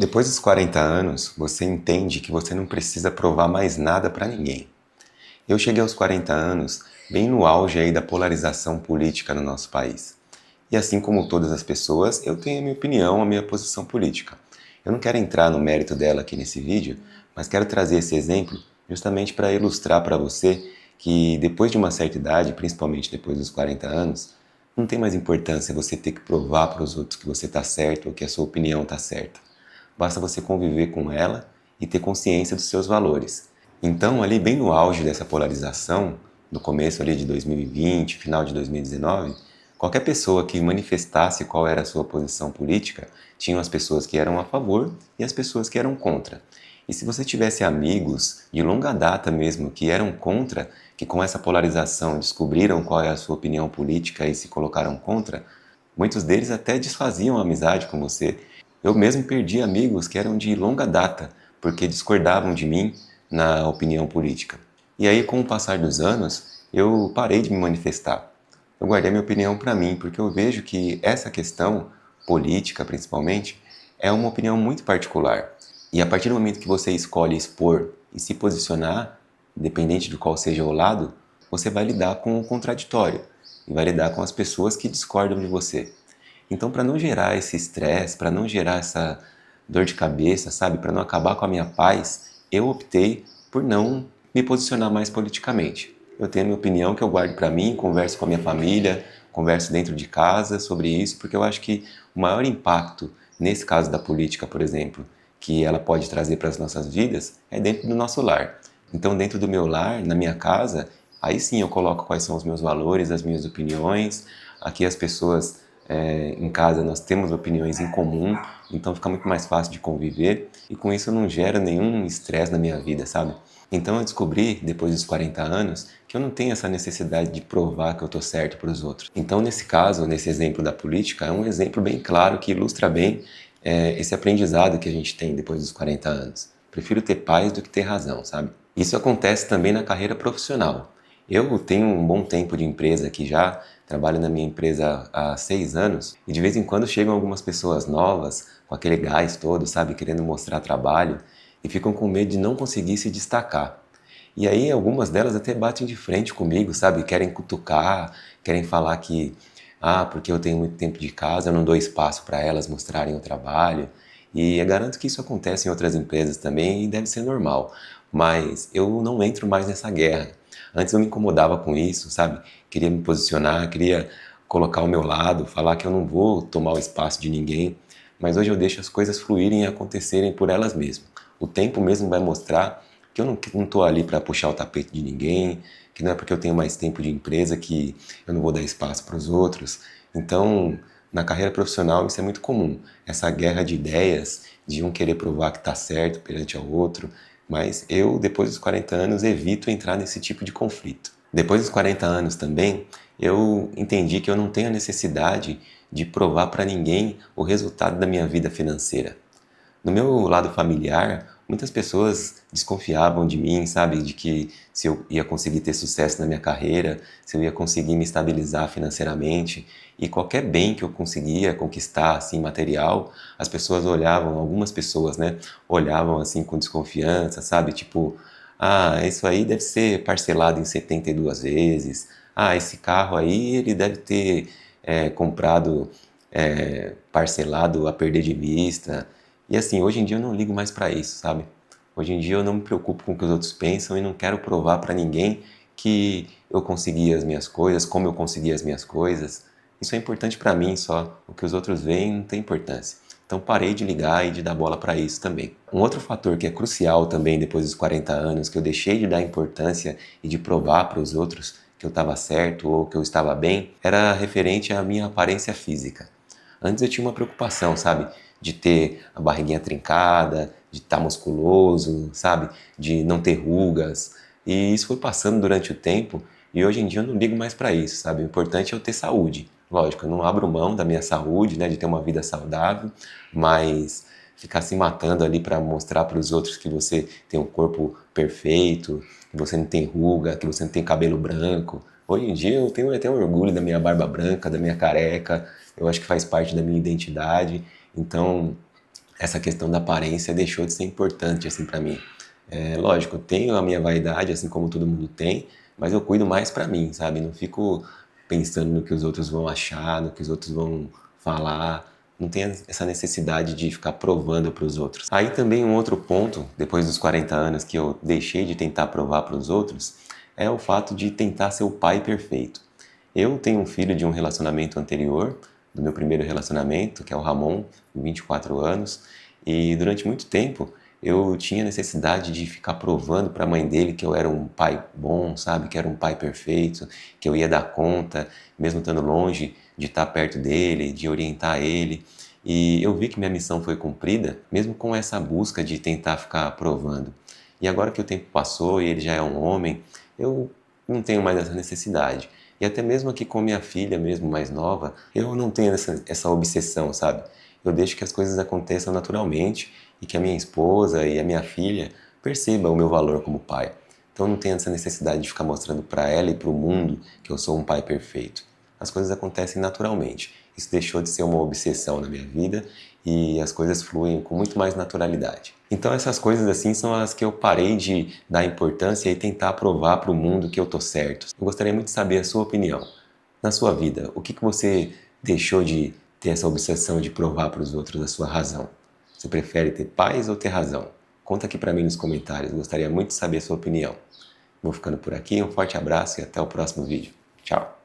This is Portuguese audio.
Depois dos 40 anos, você entende que você não precisa provar mais nada para ninguém. Eu cheguei aos 40 anos bem no auge aí da polarização política no nosso país. E assim como todas as pessoas, eu tenho a minha opinião, a minha posição política. Eu não quero entrar no mérito dela aqui nesse vídeo, mas quero trazer esse exemplo justamente para ilustrar para você que depois de uma certa idade, principalmente depois dos 40 anos, não tem mais importância você ter que provar para os outros que você está certo ou que a sua opinião está certa. Basta você conviver com ela e ter consciência dos seus valores. Então, ali bem no auge dessa polarização, no começo ali de 2020, final de 2019, qualquer pessoa que manifestasse qual era a sua posição política, tinham as pessoas que eram a favor e as pessoas que eram contra. E se você tivesse amigos de longa data mesmo que eram contra, que com essa polarização descobriram qual é a sua opinião política e se colocaram contra, muitos deles até desfaziam a amizade com você. Eu mesmo perdi amigos que eram de longa data, porque discordavam de mim na opinião política. E aí, com o passar dos anos, eu parei de me manifestar. Eu guardei minha opinião para mim, porque eu vejo que essa questão, política principalmente, é uma opinião muito particular. E a partir do momento que você escolhe expor e se posicionar, independente de qual seja o lado, você vai lidar com o contraditório e vai lidar com as pessoas que discordam de você. Então, para não gerar esse estresse, para não gerar essa dor de cabeça, sabe, para não acabar com a minha paz, eu optei por não me posicionar mais politicamente. Eu tenho a minha opinião que eu guardo para mim, converso com a minha família, converso dentro de casa sobre isso, porque eu acho que o maior impacto, nesse caso da política, por exemplo, que ela pode trazer para as nossas vidas, é dentro do nosso lar. Então, dentro do meu lar, na minha casa, aí sim eu coloco quais são os meus valores, as minhas opiniões. Aqui as pessoas em casa nós temos opiniões em comum, então fica muito mais fácil de conviver e com isso não gera nenhum estresse na minha vida, sabe? Então eu descobri, depois dos 40 anos, que eu não tenho essa necessidade de provar que eu estou certo para os outros. Então, nesse caso, nesse exemplo da política, é um exemplo bem claro que ilustra bem esse aprendizado que a gente tem depois dos 40 anos. Prefiro ter paz do que ter razão, sabe? Isso acontece também na carreira profissional. Eu tenho um bom tempo de empresa aqui já, trabalho na minha empresa há 6 anos e de vez em quando chegam algumas pessoas novas com aquele gás todo, sabe, querendo mostrar trabalho e ficam com medo de não conseguir se destacar. E aí algumas delas até batem de frente comigo, sabe, querem cutucar, querem falar que, porque eu tenho muito tempo de casa, eu não dou espaço para elas mostrarem o trabalho. E eu garanto que isso acontece em outras empresas também e deve ser normal, mas eu não entro mais nessa guerra. Antes eu me incomodava com isso, sabe? Queria me posicionar, queria colocar o meu lado, falar que eu não vou tomar o espaço de ninguém, mas hoje eu deixo as coisas fluírem e acontecerem por elas mesmas. O tempo mesmo vai mostrar que eu não estou ali para puxar o tapete de ninguém, que não é porque eu tenho mais tempo de empresa que eu não vou dar espaço para os outros. Então, na carreira profissional isso é muito comum, essa guerra de ideias, de um querer provar que está certo perante ao outro, mas eu, depois dos 40 anos, evito entrar nesse tipo de conflito. Depois dos 40 anos também, eu entendi que eu não tenho a necessidade de provar para ninguém o resultado da minha vida financeira. No meu lado familiar, muitas pessoas desconfiavam de mim, sabe? De que se eu ia conseguir ter sucesso na minha carreira, se eu ia conseguir me estabilizar financeiramente. E qualquer bem que eu conseguia conquistar, assim, material, as pessoas olhavam, algumas pessoas, né? Olhavam assim com desconfiança, sabe? Tipo, isso aí deve ser parcelado em 72 vezes. Esse carro aí ele deve ter comprado parcelado a perder de vista. E assim, hoje em dia eu não ligo mais para isso, sabe? Hoje em dia eu não me preocupo com o que os outros pensam e não quero provar para ninguém que eu consegui as minhas coisas, como eu consegui as minhas coisas. Isso é importante para mim só. O que os outros veem não tem importância. Então parei de ligar e de dar bola para isso também. Um outro fator que é crucial também depois dos 40 anos, que eu deixei de dar importância e de provar para os outros que eu estava certo ou que eu estava bem, era referente à minha aparência física. Antes eu tinha uma preocupação, sabe? De ter a barriguinha trincada, de estar musculoso, sabe? De não ter rugas. E isso foi passando durante o tempo e hoje em dia eu não ligo mais para isso, sabe? O importante é eu ter saúde. Lógico, eu não abro mão da minha saúde, né? De ter uma vida saudável, mas ficar se matando ali para mostrar para os outros que você tem um corpo perfeito, que você não tem ruga, que você não tem cabelo branco. Hoje em dia eu tenho até um orgulho da minha barba branca, da minha careca, eu acho que faz parte da minha identidade. Então, essa questão da aparência deixou de ser importante assim para mim. Lógico, eu tenho a minha vaidade, assim como todo mundo tem, mas eu cuido mais pra mim, sabe? Não fico pensando no que os outros vão achar, no que os outros vão falar. Não tenho essa necessidade de ficar provando para os outros. Aí também um outro ponto, depois dos 40 anos que eu deixei de tentar provar para os outros, é o fato de tentar ser o pai perfeito. Eu tenho um filho de um relacionamento anterior, do meu primeiro relacionamento, que é o Ramon, com 24 anos, e durante muito tempo eu tinha necessidade de ficar provando para a mãe dele que eu era um pai bom, sabe? Que era um pai perfeito, que eu ia dar conta, mesmo estando longe, de estar perto dele, de orientar ele. E eu vi que minha missão foi cumprida, mesmo com essa busca de tentar ficar provando. E agora que o tempo passou e ele já é um homem, eu não tenho mais essa necessidade. E até mesmo aqui com minha filha, mesmo mais nova, eu não tenho essa obsessão, sabe? Eu deixo que as coisas aconteçam naturalmente e que a minha esposa e a minha filha percebam o meu valor como pai. Então eu não tenho essa necessidade de ficar mostrando para ela e para o mundo que eu sou um pai perfeito. As coisas acontecem naturalmente. Isso deixou de ser uma obsessão na minha vida e as coisas fluem com muito mais naturalidade. Então essas coisas assim são as que eu parei de dar importância e tentar provar para o mundo que eu tô certo. Eu gostaria muito de saber a sua opinião. Na sua vida, o que você deixou de ter essa obsessão de provar para os outros a sua razão? Você prefere ter paz ou ter razão? Conta aqui para mim nos comentários, gostaria muito de saber a sua opinião. Vou ficando por aqui, um forte abraço e até o próximo vídeo. Tchau!